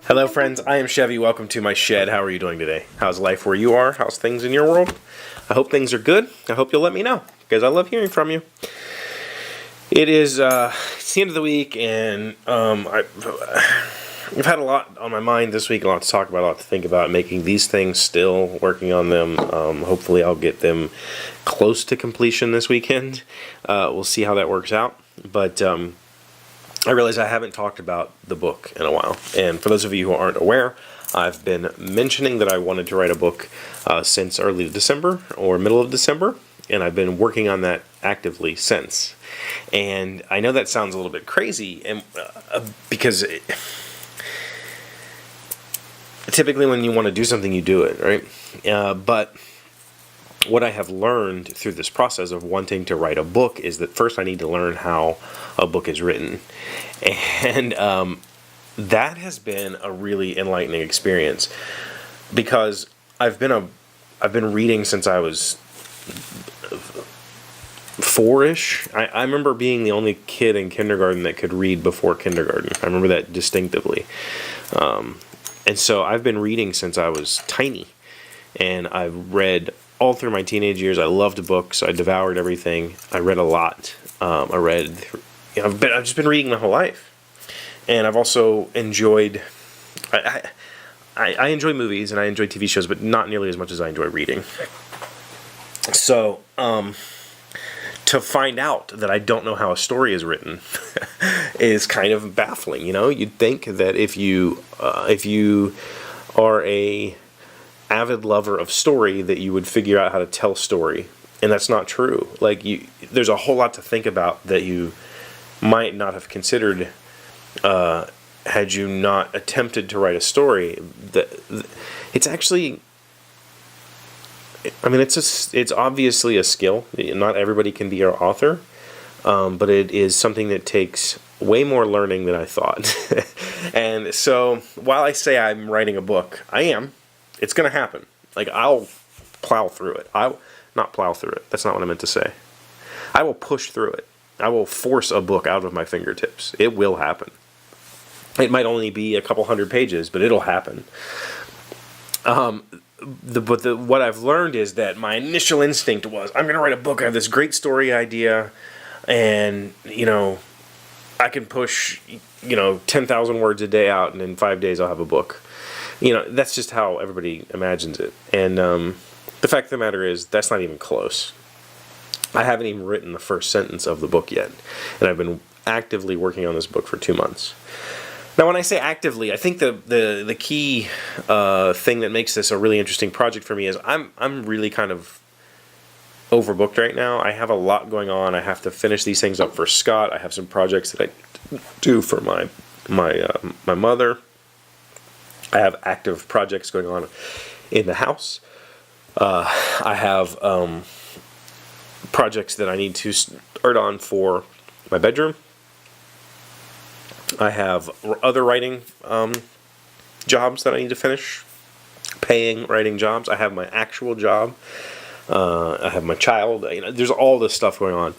Hello friends, I am Chevee. Welcome to my shed. How are you doing today? How's life where you are? How's things in your world? I hope things are good. I hope you'll let me know, because I love hearing from you. It's the end of the week, and I've had a lot on my mind this week, a lot to talk about, a lot to think about, making these things still, working on them. Hopefully I'll get them close to completion this weekend. We'll see how that works out. But I realize I haven't talked about the book in a while. And for those of you who aren't aware, I've been mentioning that I wanted to write a book since early December or middle of December. And I've been working on that actively since. And I know that sounds a little bit crazy, and because typically when you want to do something, you do it, right? But what I have learned through this process of wanting to write a book is that first I need to learn how a book is written. And that has been a really enlightening experience, because I've been reading since I was 4-ish. I remember being the only kid in kindergarten that could read before kindergarten. I remember that distinctively. And so I've been reading since I was tiny, and I've read all through my teenage years. I loved books. I devoured everything. I read a lot. I've just been reading my whole life, and I've also enjoyed. I enjoy movies and I enjoy TV shows, but not nearly as much as I enjoy reading. So, to find out that I don't know how a story is written is kind of baffling. You know, you'd think that if you are a avid lover of story, that you would figure out how to tell story, and that's not true. Like, there's a whole lot to think about that you might not have considered had you not attempted to write a story. It's actually, I mean, it's obviously a skill. Not everybody can be an author, but it is something that takes way more learning than I thought. And so, while I say I'm writing a book, I am. It's going to happen. Like, I'll plow through it. Not plow through it. That's not what I meant to say. I will push through it. I will force a book out of my fingertips. It will happen. It might only be a couple hundred pages, but it'll happen. What I've learned is that my initial instinct was, I'm going to write a book. I have this great story idea, and, I can push, 10,000 words a day out, and in 5 days I'll have a book. That's just how everybody imagines it. And the fact of the matter is, that's not even close. I haven't even written the first sentence of the book yet, and I've been actively working on this book for 2 months. Now, when I say actively, I think the key thing that makes this a really interesting project for me is I'm really kind of overbooked right now. I have a lot going on. I have to finish these things up for Scott. I have some projects that I do for my mother. I have active projects going on in the house. I have projects that I need to start on for my bedroom. I have other writing jobs that I need to finish, paying writing jobs. I have my actual job. I have my child. There's all this stuff going on.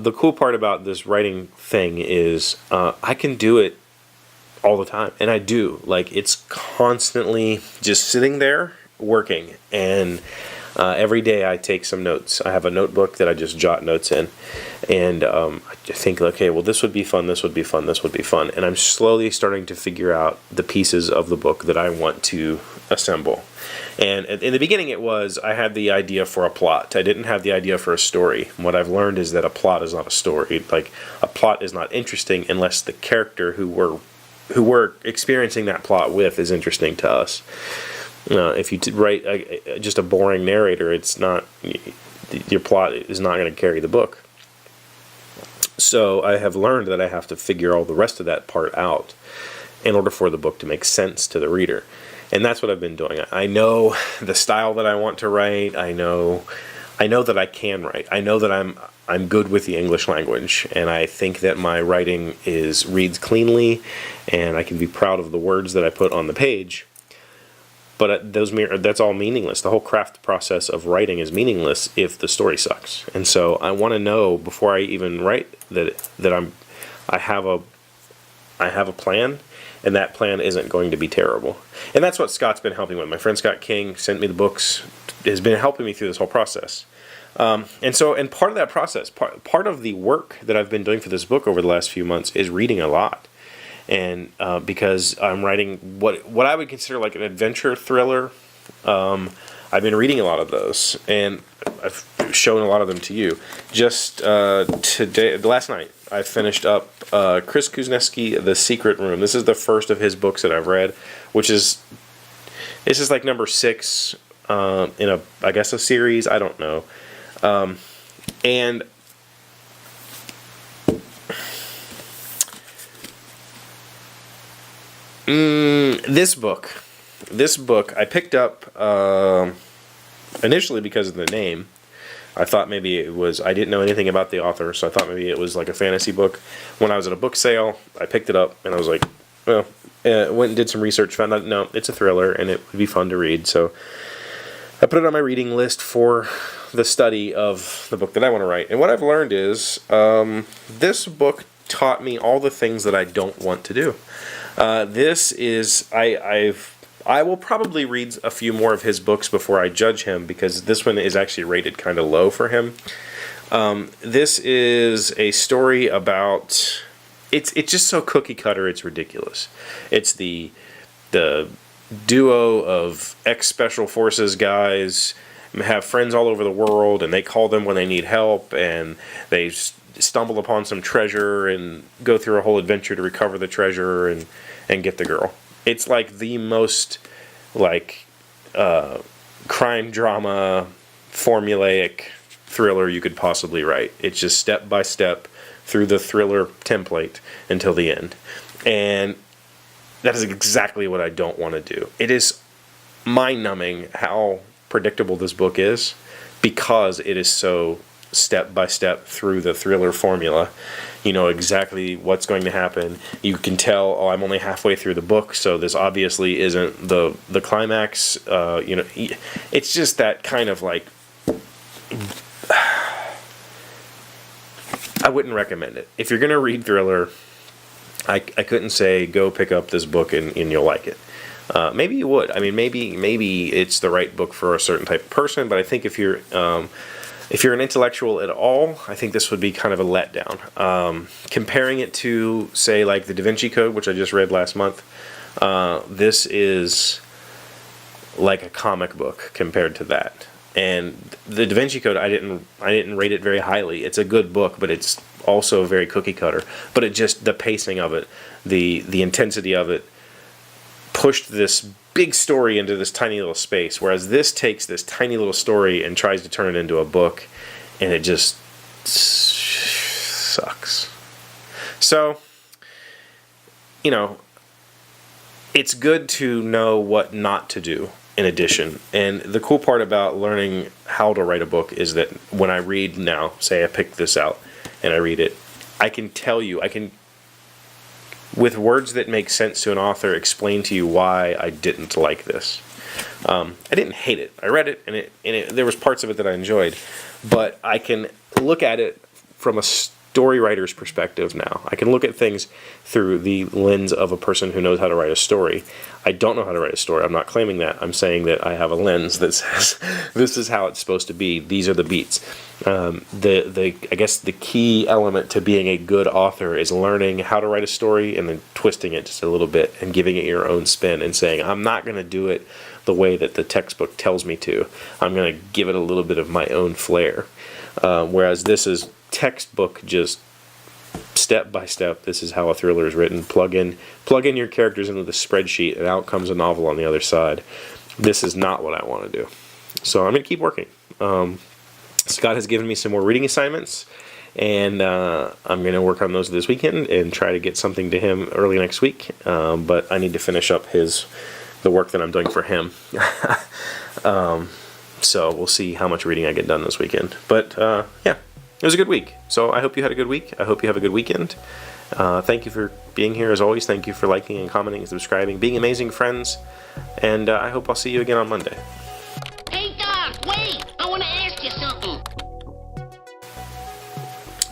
The cool part about this writing thing is I can do it all the time, and I do. Like, it's constantly just sitting there working, and every day I take some notes. I have a notebook that I just jot notes in, and I think, okay, well, this would be fun, this would be fun, this would be fun, and I'm slowly starting to figure out the pieces of the book that I want to assemble. And in the beginning I had the idea for a plot. I didn't have the idea for a story. What I've learned is that a plot is not a story. Like, a plot is not interesting unless the character who we're experiencing that plot with is interesting to us. If you write just a boring narrator, your plot is not going to carry the book. So I have learned that I have to figure all the rest of that part out in order for the book to make sense to the reader. And that's what I've been doing. I know the style that I want to write. I know that I can write. I know that I'm good with the English language, and I think that my writing reads cleanly, and I can be proud of the words that I put on the page. But that's all meaningless. The whole craft process of writing is meaningless if the story sucks. And so I want to know before I even write that I have a plan, and that plan isn't going to be terrible. And that's what Scott's been helping with. My friend Scott King sent me the books, has been helping me through this whole process. And part of that process, part of the work that I've been doing for this book over the last few months is reading a lot. And because I'm writing what I would consider like an adventure thriller, I've been reading a lot of those, and I've shown a lot of them to you. Just last night, I finished up Chris Kuzneski, The Secret Room. This is the first of his books that I've read, this is like number 6 in a series. I don't know. And this book I picked up initially because of the name. I thought maybe I didn't know anything about the author, so I thought maybe it was like a fantasy book. When I was at a book sale, I picked it up, and I was like, well, went and did some research, found out, no, it's a thriller, and it would be fun to read, so I put it on my reading list for the study of the book that I want to write. And what I've learned is this book taught me all the things that I don't want to do. I will probably read a few more of his books before I judge him, because this one is actually rated kind of low for him. This is a story about, it's just so cookie cutter, it's ridiculous. It's the duo of ex-special forces guys have friends all over the world, and they call them when they need help, and they stumble upon some treasure and go through a whole adventure to recover the treasure and get the girl. It's like the most crime drama formulaic thriller you could possibly write. It's just step by step through the thriller template until the end. And that is exactly what I don't want to do. It is mind-numbing how predictable this book is, because it is so step by step through the thriller formula. You know exactly what's going to happen. You can tell, I'm only halfway through the book, so this obviously isn't the climax. It's just that kind of like, I wouldn't recommend it. If you're going to read thriller, I couldn't say go pick up this book and you'll like it. Maybe you would. I mean, maybe it's the right book for a certain type of person, but I think if you're an intellectual at all, I think this would be kind of a letdown. Comparing it to, say, like the Da Vinci Code, which I just read last month, this is like a comic book compared to that. And the Da Vinci Code, I didn't rate it very highly. It's a good book, but it's also very cookie cutter. But it just, the pacing of it, the intensity of it, pushed this big story into this tiny little space, whereas this takes this tiny little story and tries to turn it into a book, and it just sucks. So, it's good to know what not to do in addition. And the cool part about learning how to write a book is that when I read now, say I pick this out and I read it, I can tell you, with words that make sense to an author, explain to you why I didn't like this. I didn't hate it. I read it, and there was parts of it that I enjoyed, but I can look at it from a story writer's perspective now. I can look at things through the lens of a person who knows how to write a story. I don't know how to write a story. I'm not claiming that. I'm saying that I have a lens that says this is how it's supposed to be. These are the beats. I guess the key element to being a good author is learning how to write a story and then twisting it just a little bit and giving it your own spin and saying, I'm not going to do it the way that the textbook tells me to. I'm going to give it a little bit of my own flair. Whereas this is textbook, just step by step. This is how a thriller is written. Plug in your characters into the spreadsheet, and out comes a novel on the other side. This is not what I want to do. So I'm going to keep working. Scott has given me some more reading assignments, and I'm going to work on those this weekend and try to get something to him early next week. But I need to finish up the work that I'm doing for him. So we'll see how much reading I get done this weekend. But yeah, it was a good week. So I hope you had a good week. I hope you have a good weekend. Thank you for being here as always. Thank you for liking and commenting and subscribing, being amazing friends, and I hope I'll see you again on Monday. Hey, Doc, wait! I want to ask you something.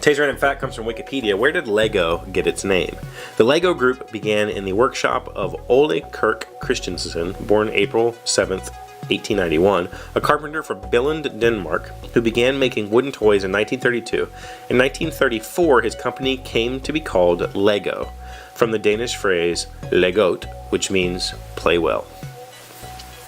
Today's random fact comes from Wikipedia. Where did Lego get its name? The Lego group began in the workshop of Ole Kirk Christensen, born April 7th, 1891, a carpenter from Billund, Denmark, who began making wooden toys in 1932. In 1934, his company came to be called Lego, from the Danish phrase "legot," which means play well.